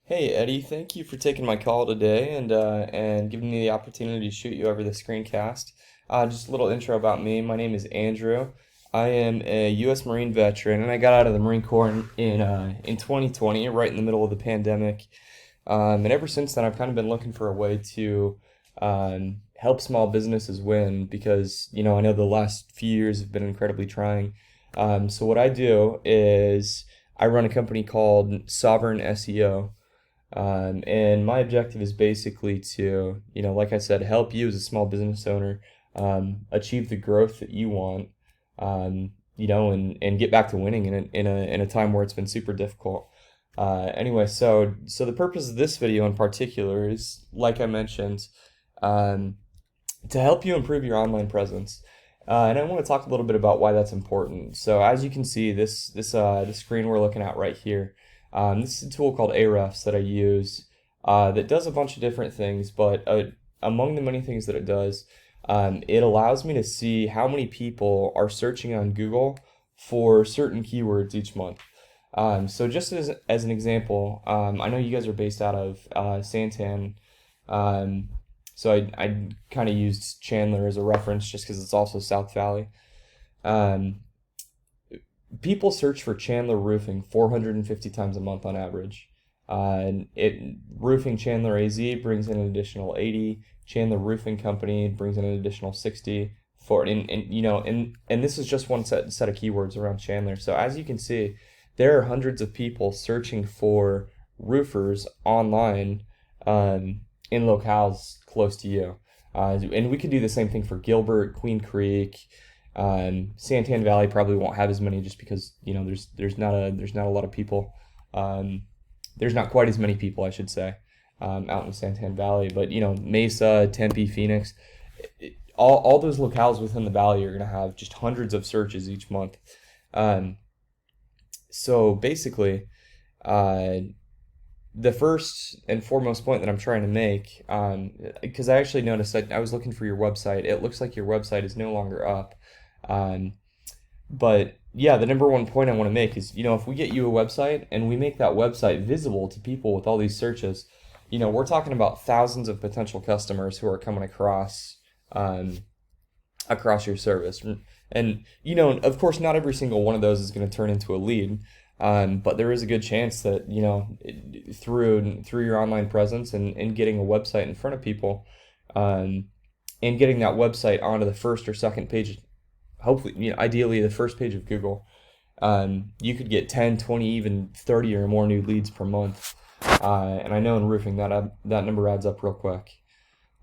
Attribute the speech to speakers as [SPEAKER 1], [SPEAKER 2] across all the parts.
[SPEAKER 1] Hey Eddie, thank you for taking my call today and giving me the opportunity to shoot you over the screencast. Just a little intro about me. My name is Andrew. I am a U.S. Marine veteran, and I got out of the Marine Corps in 2020, right in the middle of the pandemic. And ever since then, I've kind of been looking for a way to help small businesses win because I know the last few years have been incredibly trying. So what I do is I run a company called Sovereign SEO. And my objective is basically to, like I said, help you as a small business owner achieve the growth that you want, and get back to winning in a time where it's been super difficult. Anyway, so the purpose of this video in particular is, like I mentioned, um, to help you improve your online presence. And I want to talk a little bit about why that's important. So as you can see, the screen we're looking at right here. This is a tool called Ahrefs that I use that does a bunch of different things, but among the many things that it does, it allows me to see how many people are searching on Google for certain keywords each month. So just as an example, I know you guys are based out of Santan, so I kind of used Chandler as a reference just because it's also South Valley. Um, People search for Chandler roofing 450 times a month on average. And it roofing Chandler AZ brings in an additional 80. Chandler Roofing Company brings in an additional 60. And this is just one set of keywords around Chandler. So as you can see, there are hundreds of people searching for roofers online in locales close to you. And we could do the same thing for Gilbert, Queen Creek. Santan Valley probably won't have as many just because there's not a lot of people. There's not quite as many people, I should say, out in Santan Valley. But Mesa, Tempe, Phoenix, all those locales within the valley are going to have just hundreds of searches each month. So basically, the first and foremost point that I'm trying to make, because I actually noticed that I was looking for your website. It looks like your website is no longer up. But yeah, the number one point I want to make is, if we get you a website and we make that website visible to people with all these searches, we're talking about thousands of potential customers who are coming across your service. And, of course, not every single one of those is going to turn into a lead. But there is a good chance that, through your online presence and getting a website in front of people, and getting that website onto the first or second page, hopefully, ideally the first page of Google, you could get 10, 20, even 30 or more new leads per month. And I know in roofing that number adds up real quick.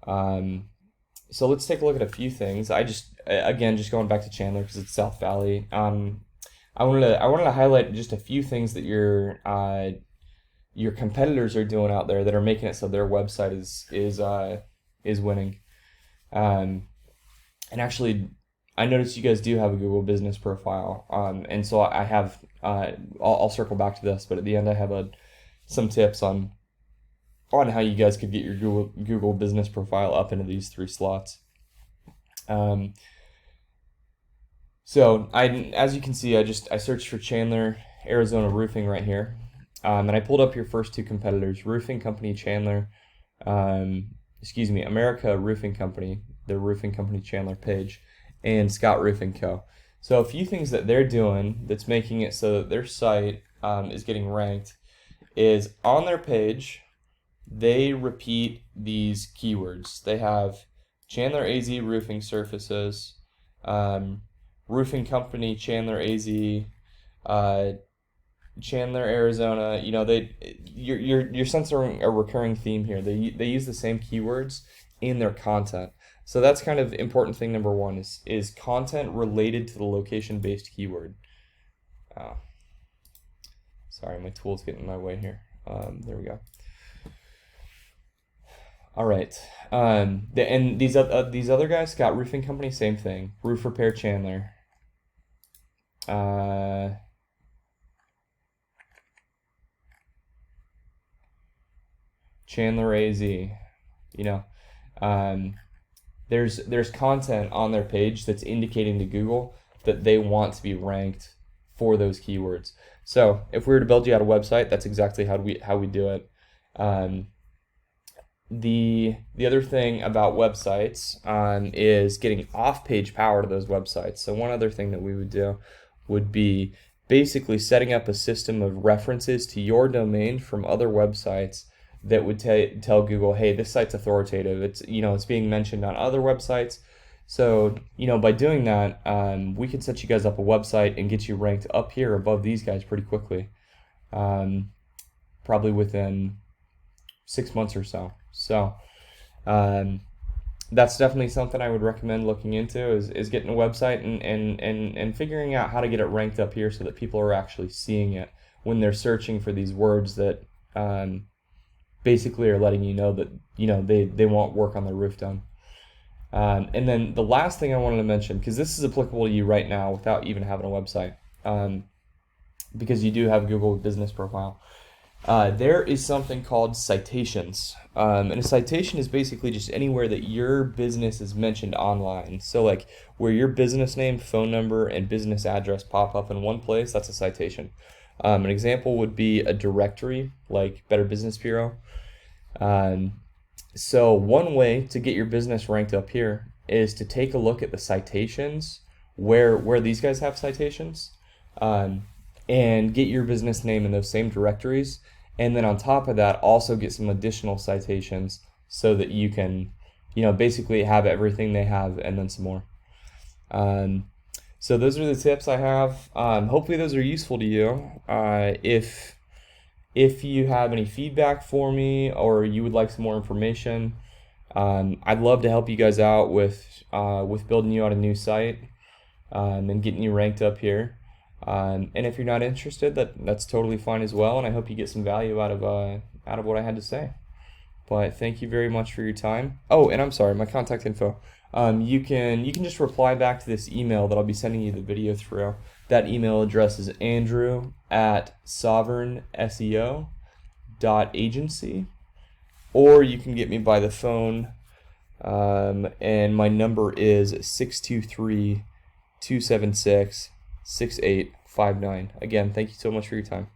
[SPEAKER 1] So let's take a look at a few things. Just going back to Chandler because it's South Valley. I wanted to highlight just a few things that your competitors are doing out there that are making it so their website is winning. And actually, I noticed you guys do have a Google business profile. And so I have I'll circle back to this, but at the end I have some tips on how you guys could get your Google business profile up into these 3 slots. So as you can see, I searched for Chandler, Arizona roofing right here, and I pulled up your first 2 competitors: Roofing Company Chandler, America Roofing Company, the Roofing Company Chandler page, and Scott Roofing Co. So a few things that they're doing that's making it so that their site is getting ranked is on their page. They repeat these keywords. They have Chandler AZ roofing surfaces. Roofing Company, Chandler AZ, Chandler, Arizona. You're sensing a recurring theme here. They use the same keywords in their content. So that's kind of important thing number 1 is content related to the location-based keyword. Sorry, my tool's getting in my way here. There we go. All right. And these other guys, Scott Roofing Company, same thing. Roof Repair Chandler. Chandler AZ. There's content on their page that's indicating to Google that they want to be ranked for those keywords. So if we were to build you out a website, that's exactly how we do it. Um, the other thing about websites is getting off-page power to those websites. So one other thing that we would do would be basically setting up a system of references to your domain from other websites that would tell Google, hey, this site's authoritative. It's being mentioned on other websites. So by doing that, we could set you guys up a website and get you ranked up here above these guys pretty quickly, probably within 6 months or so. So that's definitely something I would recommend looking into is getting a website and figuring out how to get it ranked up here so that people are actually seeing it when they're searching for these words that basically are letting you know that they want work on their roof done. And then the last thing I wanted to mention, because this is applicable to you right now without even having a website, because you do have a Google Business Profile. There is something called citations. And a citation is basically just anywhere that your business is mentioned online. So like where your business name, phone number, and business address pop up in one place, that's a citation. An example would be a directory, like Better Business Bureau. So one way to get your business ranked up here is to take a look at the citations where these guys have citations, and get your business name in those same directories. And then on top of that, also get some additional citations so that you can, basically have everything they have and then some more. So those are the tips I have. Hopefully those are useful to you. If you have any feedback for me or you would like some more information, I'd love to help you guys out with building you out a new site and getting you ranked up here. And if you're not interested, that's totally fine as well. And I hope you get some value out of what I had to say. But thank you very much for your time. Oh, and I'm sorry, my contact info. You can just reply back to this email that I'll be sending you the video through. That email address is andrew@sovereignseo.agency, or you can get me by the phone, and my number is 623-276-6859. Again, thank you so much for your time.